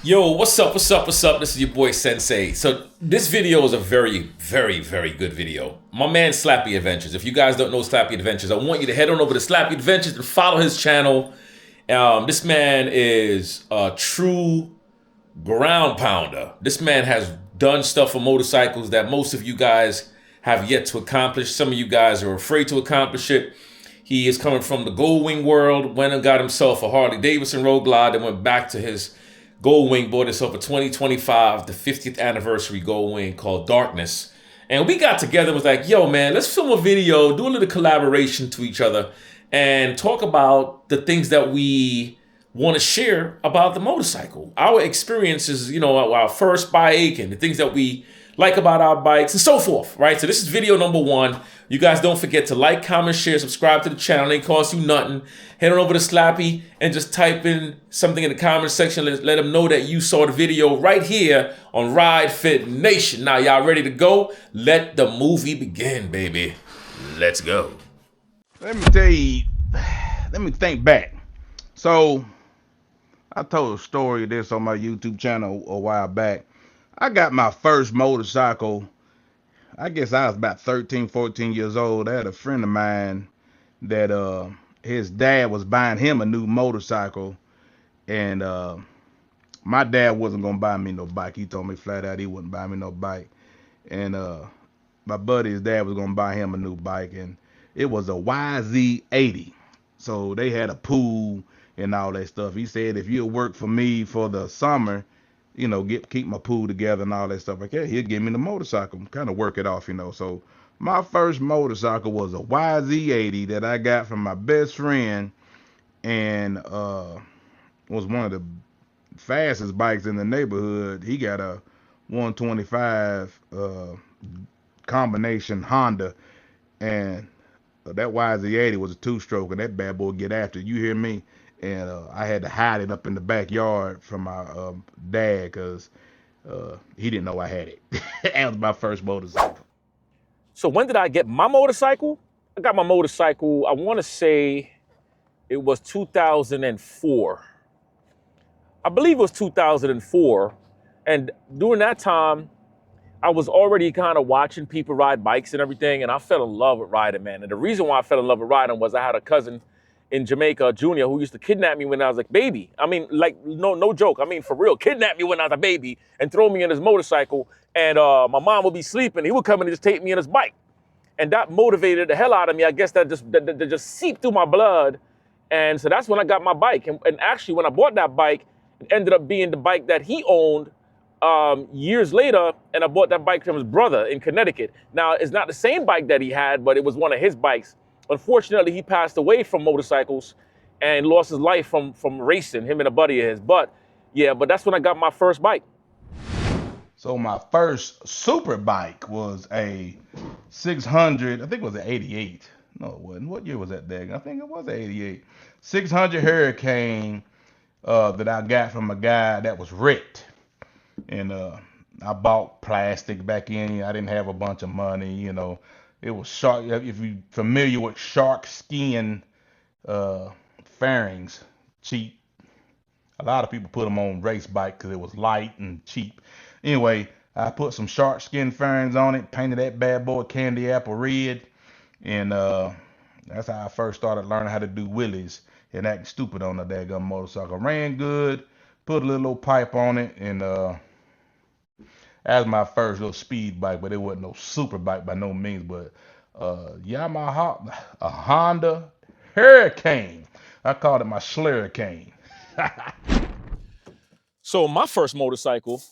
Yo, what's up? What's up? What's up? This is your boy Sensei. So this video is a very good video. My man Slappy Adventures. If you guys don't know Slappy Adventures, I want you to head on over to Slappy Adventures and follow his channel. This man is a true ground pounder. This man has done stuff for motorcycles that most of you guys have yet to accomplish. Some of you guys are afraid to accomplish it. He is coming from the Gold Wing world, went and got himself a Harley Davidson Road Glide, and went back to his Gold Wing, bought himself a 2025, the 50th anniversary Gold Wing called Darkness. And we got together and was like, yo, man, let's film a video, do a little collaboration to each other, and talk about the things that we want to share about the motorcycle. Our experiences, our first bike and the things that we like about our bikes and so forth, right? So this is video number one. You guys don't forget to like, comment, share, subscribe to the channel. It ain't cost you nothing. Head on over to Slappy and just type in something in the comment section. Let them know that you saw the video right here on Ride Fit Nation. Now y'all ready to go? Let the movie begin, baby. Let's go. Let me tell you, let me think back. So, I told a story of this on my YouTube channel a while back. I got my first motorcycle, I guess I was about 13, 14 years old. I had a friend of mine that his dad was buying him a new motorcycle, and my dad wasn't gonna buy me no bike. He told me flat out he wouldn't buy me no bike. And my buddy's dad was gonna buy him a new bike, and it was a YZ80. So they had a pool and all that stuff. He said if you'll work for me for the summer, keep my pool together and all that stuff like that, he'll give me the motorcycle, kind of work it off. So my first motorcycle was a YZ80 that I got from my best friend, and was one of the fastest bikes in the neighborhood. He got a 125 combination Honda, and that YZ80 was a two-stroke, and that bad boy get after it. You hear me? And I had to hide it up in the backyard from my dad because he didn't know I had it. That was my first motorcycle. So when did I get my motorcycle? I got my motorcycle, I want to say it was 2004. I believe it was 2004. And during that time, I was already kind of watching people ride bikes and everything, and I fell in love with riding, man. And the reason why I fell in love with riding was I had a cousin in Jamaica, Junior, who used to kidnap me when I was like baby. I mean, like no joke. I mean, for real, kidnap me when I was a baby and throw me in his motorcycle. And my mom would be sleeping. He would come in and just take me in his bike, and that motivated the hell out of me. I guess that just seeped through my blood, and so that's when I got my bike. And actually, when I bought that bike, it ended up being the bike that he owned years later, and I bought that bike from his brother in Connecticut. Now, it's not the same bike that he had, but it was one of his bikes. Unfortunately, he passed away from motorcycles and lost his life from racing, him and a buddy of his. But yeah, but that's when I got my first bike. So my first super bike was a 600, I think it was an 88. No, it wasn't. What year was that, Dag? I think it was an 88. 600 Hurricane that I got from a guy that was wrecked. And I bought plastic back in. I didn't have a bunch of money. It was shark. If you're familiar with shark skin uh, fairings, cheap. A lot of people put them on race bike because it was light and cheap. Anyway, I put some shark skin fairings on it, painted that bad boy candy apple red, and that's how I first started learning how to do wheelies and acting stupid on the daggum motorcycle. Ran good, put a little old pipe on it, and that was my first little speed bike, but it wasn't no super bike by no means. But Yamaha, a Honda Hurricane. I called it my Slurricane. So my first motorcycle,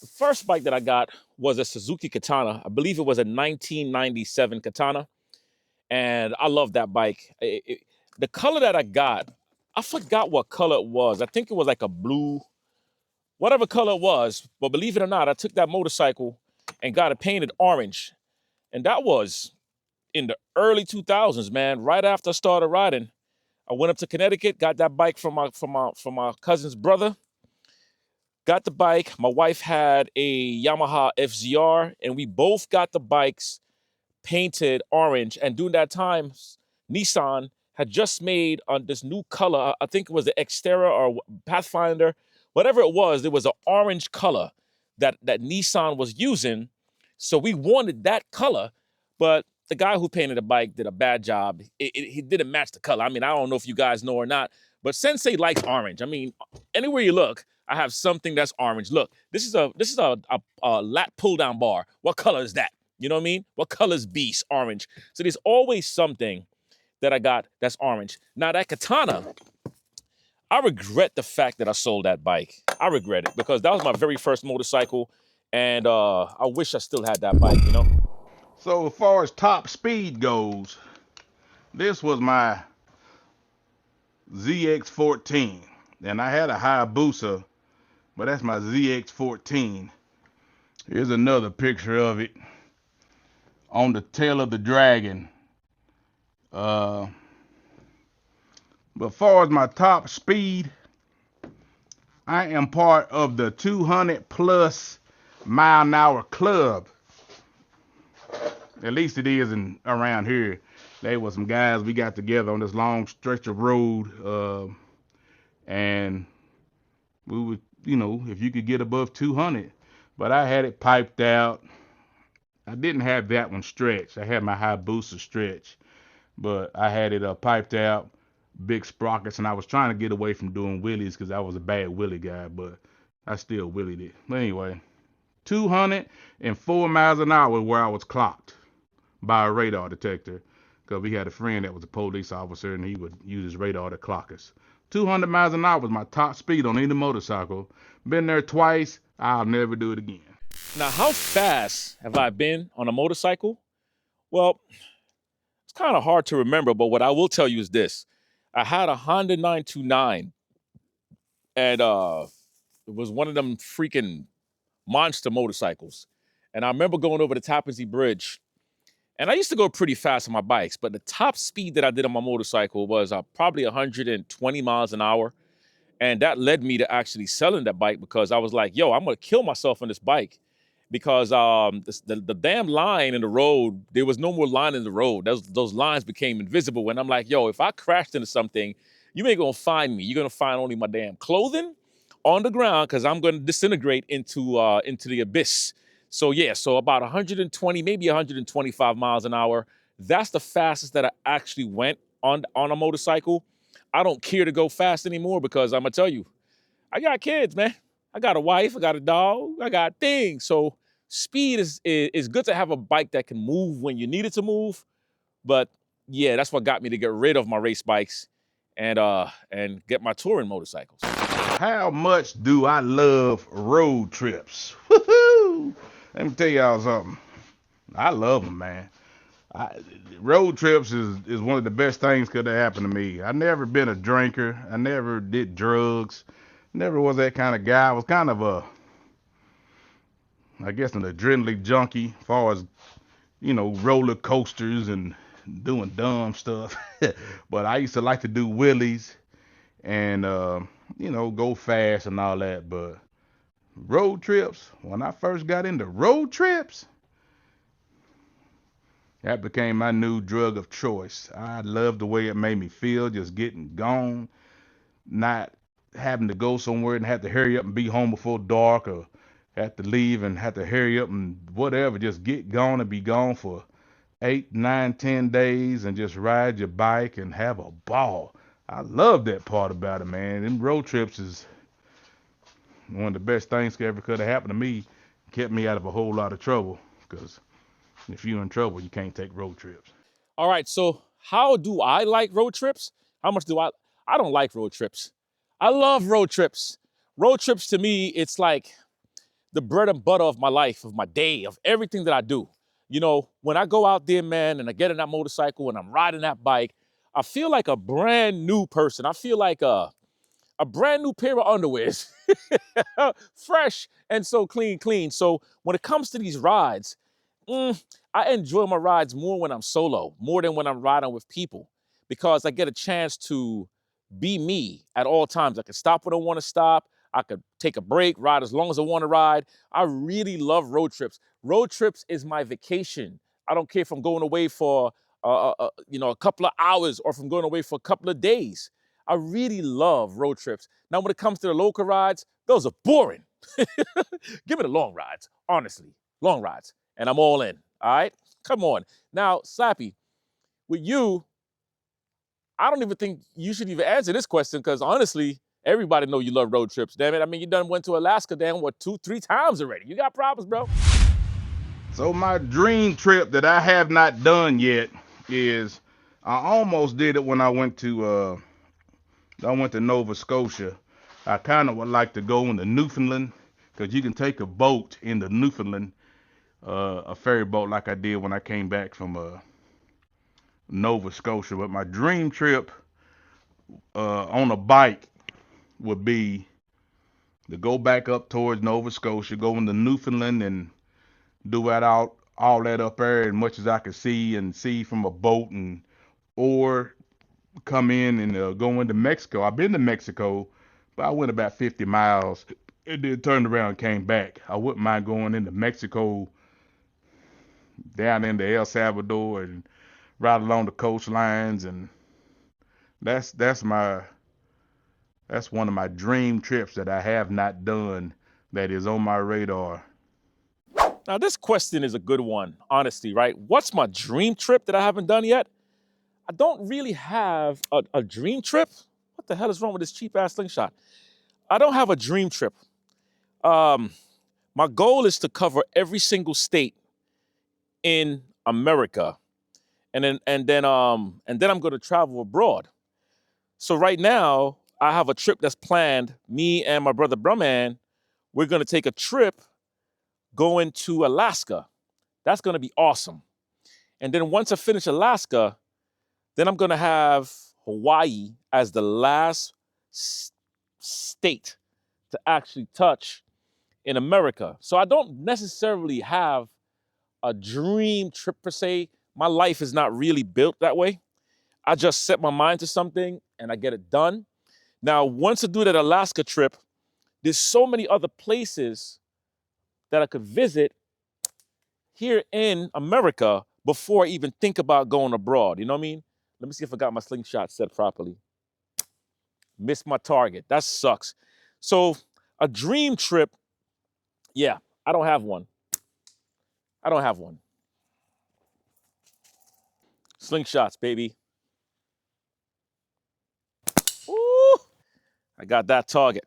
the first bike that I got was a Suzuki Katana. I believe it was a 1997 Katana, and I love that bike. The color that I got, I forgot what color it was. I think it was like a blue, whatever color it was. But believe it or not, I took that motorcycle and got it painted orange. And that was in the early 2000s, man. Right after I started riding, I went up to Connecticut, got that bike from my cousin's brother. Got the bike. My wife had a Yamaha FZR, and we both got the bikes painted orange. And during that time, Nissan had just made this new color. I think it was the Xterra or Pathfinder, whatever it was, there was an orange color that Nissan was using. So we wanted that color, but the guy who painted the bike did a bad job. He didn't match the color. I mean, I don't know if you guys know or not, but Sensei likes orange. I mean, anywhere you look, I have something that's orange. Look, this is a lat pull down bar. What color is that? You know what I mean? What color is Beast? Orange. So there's always something that I got that's orange. Now that katana, I regret the fact that I sold that bike. I regret it because that was my very first motorcycle, and I wish I still had that bike, you know? So as far as top speed goes, this was my ZX14. And I had a Hayabusa, but that's my ZX14. Here's another picture of it on the tail of the dragon. But as far as my top speed, I am part of the 200 plus mile an hour club. At least it is around here. There was some guys, we got together on this long stretch of road, and we would, you know, if you could get above 200. But I had it piped out. I didn't have that one stretched. I had my Hayabusa stretch, but I had it piped out, big sprockets, and I was trying to get away from doing wheelies because I was a bad wheelie guy, but I still wheelied it. But anyway, 204 miles an hour was where I was clocked by a radar detector, because we had a friend that was a police officer and he would use his radar to clock us. 200 miles an hour was my top speed on any motorcycle. Been there twice. I'll never do it again. Now, how fast have I been on a motorcycle? Well, it's kind of hard to remember, but what I will tell you is this. I had a Honda 929, and it was one of them freaking monster motorcycles. And I remember going over the Tappan Zee Bridge, and I used to go pretty fast on my bikes, but the top speed that I did on my motorcycle was probably 120 miles an hour. And that led me to actually selling that bike because I was like, yo, I'm going to kill myself on this bike because the damn line in the road, there was no more line in the road. Those lines became invisible. And I'm like, yo, if I crashed into something, you ain't going to find me. You're going to find only my damn clothing on the ground because I'm going to disintegrate into the abyss. So yeah, so about 120, maybe 125 miles an hour. That's the fastest that I actually went on a motorcycle. I don't care to go fast anymore because I'm gonna tell you, I got kids, man. I got a wife, I got a dog, I got things. So speed is good to have a bike that can move when you need it to move. But yeah, that's what got me to get rid of my race bikes and get my touring motorcycles. How much do I love road trips? Woohoo! Let me tell y'all something. I love them, man. Road trips is one of the best things could have happened to me. I never been a drinker. I never did drugs. Never was that kind of guy. I was kind of I guess, an adrenaline junkie as far as, you know, roller coasters and doing dumb stuff. But I used to like to do wheelies and, you know, go fast and all that. But road trips, when I first got into road trips, that became my new drug of choice. I loved the way it made me feel, just getting gone, not having to go somewhere and have to hurry up and be home before dark, or have to leave and have to hurry up and whatever. Just get gone and be gone for 8, 9, 10 days and just ride your bike and have a ball. I love that part about it, man. Them road trips is one of the best things that ever could have happened to me. Kept me out of a whole lot of trouble, because if you're in trouble, you can't take road trips. All right, so how do I like road trips? How much do I don't like road trips. I love road trips. Road trips to me, it's like the bread and butter of my life, of my day, of everything that I do. You know, when I go out there, man, and I get in that motorcycle and I'm riding that bike, I feel like a brand new person. I feel like a brand new pair of underwears. Fresh and so clean. So when it comes to these rides, I enjoy my rides more when I'm solo, more than when I'm riding with people, because I get a chance to be me at all times. I can stop when I want to stop. I could take a break, ride as long as I want to ride. I really love road trips. Road trips is my vacation. I don't care if I'm going away for a couple of hours or if I'm going away for a couple of days. I really love road trips. Now, when it comes to the local rides Those are boring. Give me the long rides, honestly. Long rides. And I'm all in. All right? Come on. Now, Slappy, with you, I don't even think you should even answer this question because honestly, everybody know you love road trips. Damn it. I mean, you done went to Alaska, damn, what, 2, 3 times already. You got problems, bro. So my dream trip that I have not done yet is I almost did it when I went to Nova Scotia. I kind of would like to go into Newfoundland because you can take a boat into Newfoundland, a ferry boat like I did when I came back from Nova Scotia. But my dream trip on a bike would be to go back up towards Nova Scotia, go into Newfoundland and do that all that up there as much as I could see and see from a boat, and or come in and go into Mexico. I've been to Mexico, but I went about 50 miles. It did turn around and came back. I wouldn't mind going into Mexico, down into El Salvador and right along the coastlines, and that's one of my dream trips that I have not done that is on my radar. Now, this question is a good one, honestly, right? What's my dream trip that I haven't done yet? I don't really have a dream trip. What the hell is wrong with this cheap ass slingshot? I don't have a dream trip. My goal is to cover every single state in America, and then I'm going to travel abroad. So right now, I have a trip that's planned. Me and my brother Brumman, we're going to take a trip going to Alaska. That's going to be awesome. And then once I finish Alaska, then I'm going to have Hawaii as the last state to actually touch in America. So I don't necessarily have a dream trip per se. My life is not really built that way. I just set my mind to something and I get it done. Now, once I do that Alaska trip, there's so many other places that I could visit here in America before I even think about going abroad. You know what I mean? Let me see if I got my slingshot set properly. Missed my target. That sucks. So a dream trip, yeah, I don't have one. I don't have one. Slingshots, baby. Ooh, I got that target.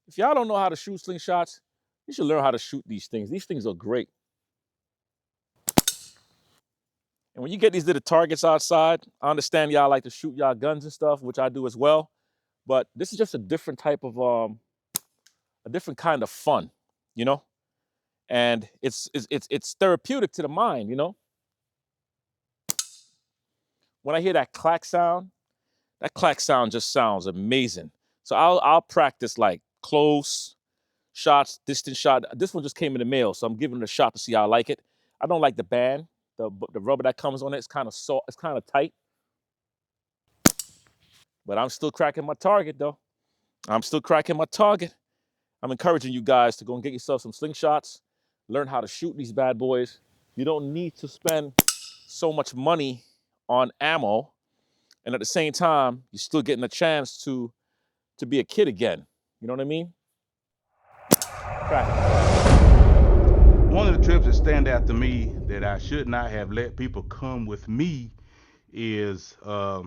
If y'all don't know how to shoot slingshots, you should learn how to shoot these things. These things are great. And when you get these little targets outside, I understand y'all like to shoot y'all guns and stuff, which I do as well. But this is just a different type of, a different kind of fun, you know? And it's therapeutic to the mind, you know? When I hear that clack sound just sounds amazing. So I'll practice like close shots, distant shot. This one just came in the mail, so I'm giving it a shot to see how I like it. I don't like the band, the rubber that comes on it. It's kind of soft, it's kind of tight. But I'm still cracking my target though. I'm still cracking my target. I'm encouraging you guys to go and get yourself some slingshots, learn how to shoot these bad boys. You don't need to spend so much money on ammo, and at the same time, you're still getting a chance to be a kid again. You know what I mean? Crack it. One of the trips that stand out to me that I should not have let people come with me is I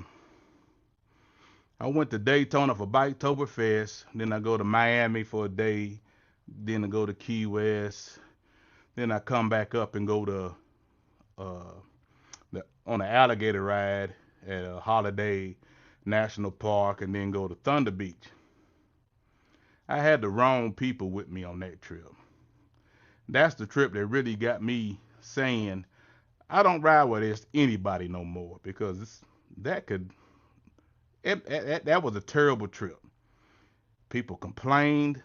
went to Daytona for Biketoberfest, then I go to Miami for a day, then I go to Key West, then I come back up and go to on an alligator ride at a Holiday National Park, and then go to Thunder Beach. I had the wrong people with me on that trip. That's the trip that really got me saying I don't ride with anybody no more, because that was a terrible trip. People complained.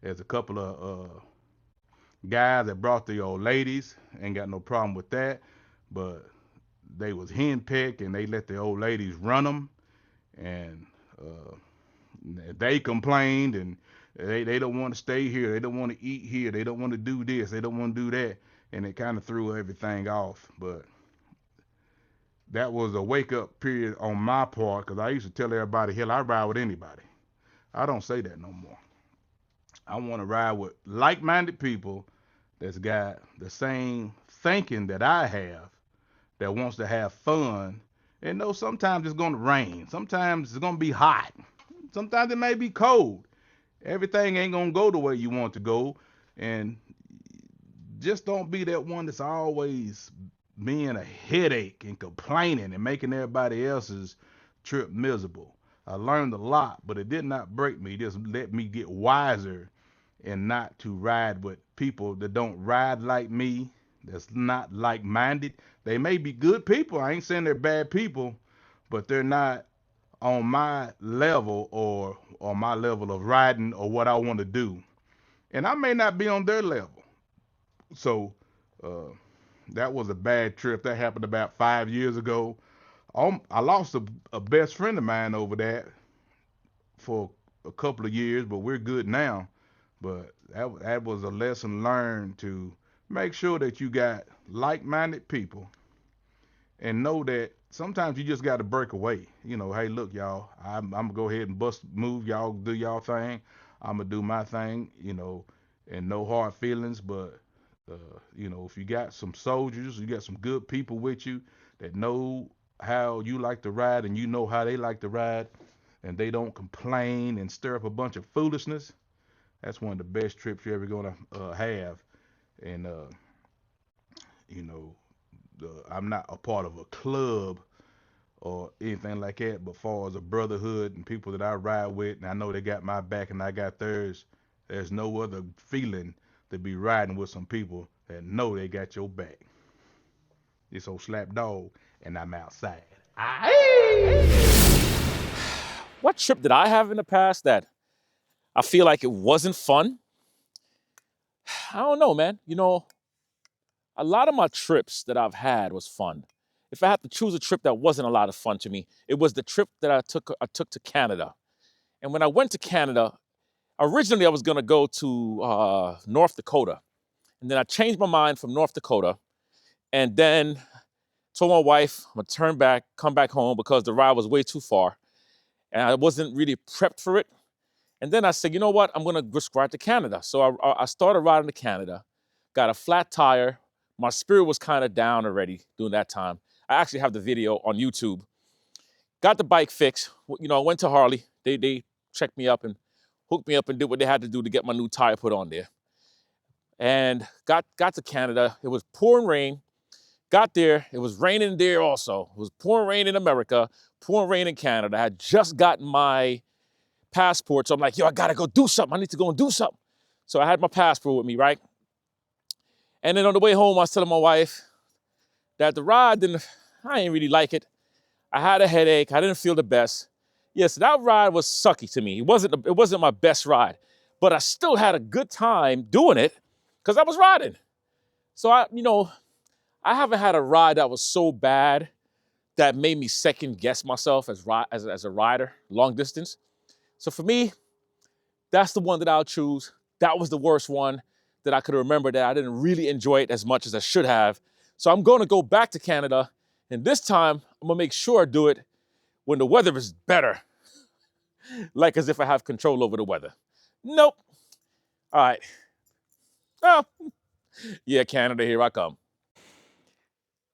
There's a couple of guys that brought the old ladies. Ain't got no problem with that, but they was henpecked and they let the old ladies run them, and they complained, and they don't want to stay here. They don't want to eat here. They don't want to do this. They don't want to do that, and it kind of threw everything off. But that was a wake up period on my part, because I used to tell everybody, hell, I ride with anybody. I don't say that no more. I want to ride with like-minded people that's got the same thinking that I have, that wants to have fun. And know sometimes it's going to rain. Sometimes it's going to be hot. Sometimes it may be cold. Everything ain't going to go the way you want to go. And just don't be that one that's always being a headache and complaining and making everybody else's trip miserable. I learned a lot, but it did not break me. It just let me get wiser and not to ride with people that don't ride like me, that's not like minded. They may be good people. I ain't saying they're bad people, but they're not on my level or my level of riding or what I want to do. And I may not be on their level. So uh, that was a bad trip. That happened about 5 years ago. I lost a best friend of mine over that for a couple of years, but we're good now. But that was a lesson learned to make sure that you got like-minded people and know that sometimes you just got to break away. You know, hey, look, y'all, I'm gonna go ahead and move. Y'all do y'all thing. I'm gonna do my thing. You know, and no hard feelings. But you know, if you got some soldiers, you got some good people with you that know how you like to ride and you know how they like to ride, and they don't complain and stir up a bunch of foolishness. That's one of the best trips you're ever gonna have. And you know, I'm not a part of a club or anything like that, but far as a brotherhood and people that I ride with, and I know they got my back and I got theirs. There's no other feeling to be riding with some people that know they got your back. This old slap dog, and I'm outside. What trip did I have in the past that I feel like it wasn't fun? I don't know, man. You know, a lot of my trips that I've had was fun. If I had to choose a trip that wasn't a lot of fun to me, it was the trip that I took to Canada. And when I went to Canada, originally I was gonna go to North Dakota. And then I changed my mind from North Dakota. And then told my wife I'm gonna turn back, come back home because the ride was way too far. And I wasn't really prepped for it. And then I said, you know what? I'm gonna just ride to Canada. So I started riding to Canada, got a flat tire. My spirit was kind of down already during that time. I actually have the video on YouTube. Got the bike fixed. You know, I went to Harley. They checked me up and hooked me up and did what they had to do to get my new tire put on there. And got to Canada. It was pouring rain. Got there. It was raining there also. It was pouring rain in America, pouring rain in Canada. I had just gotten my passport. So I'm like, yo, I gotta go do something. I need to go and do something. So I had my passport with me, right? And then on the way home, I was telling my wife that the ride I didn't really like it. I had a headache. I didn't feel the best. Yes, that ride was sucky to me. It wasn't my best ride, but I still had a good time doing it because I was riding. So I haven't had a ride that was so bad that made me second guess myself as a rider, long distance. So for me, that's the one that I'll choose. That was the worst one that I could remember that I didn't really enjoy it as much as I should have. So I'm going to go back to Canada, and this time I'm gonna make sure I do it when the weather is better, like as if I have control over the weather. Nope. All right. Oh, yeah, Canada, here I come.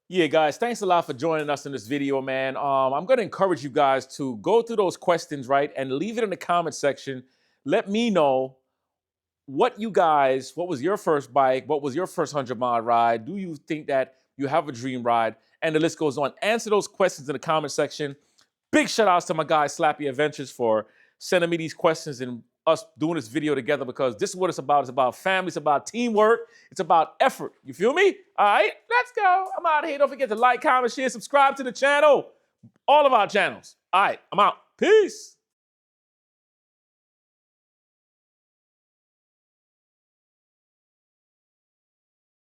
Yeah, guys, thanks a lot for joining us in this video, man. I'm going to encourage you guys to go through those questions, right, and leave it in the comment section. Let me know what was your first bike? What was your first 100-mile ride? Do you think that you have a dream ride? And the list goes on. Answer those questions in the comment section. Big shout outs to my guy, Slappy Adventures, for sending me these questions and us doing this video together because this is what it's about. It's about family. It's about teamwork. It's about effort. You feel me? All right, let's go. I'm out of here. Don't forget to like, comment, share, subscribe to the channel. All of our channels. All right, I'm out. Peace.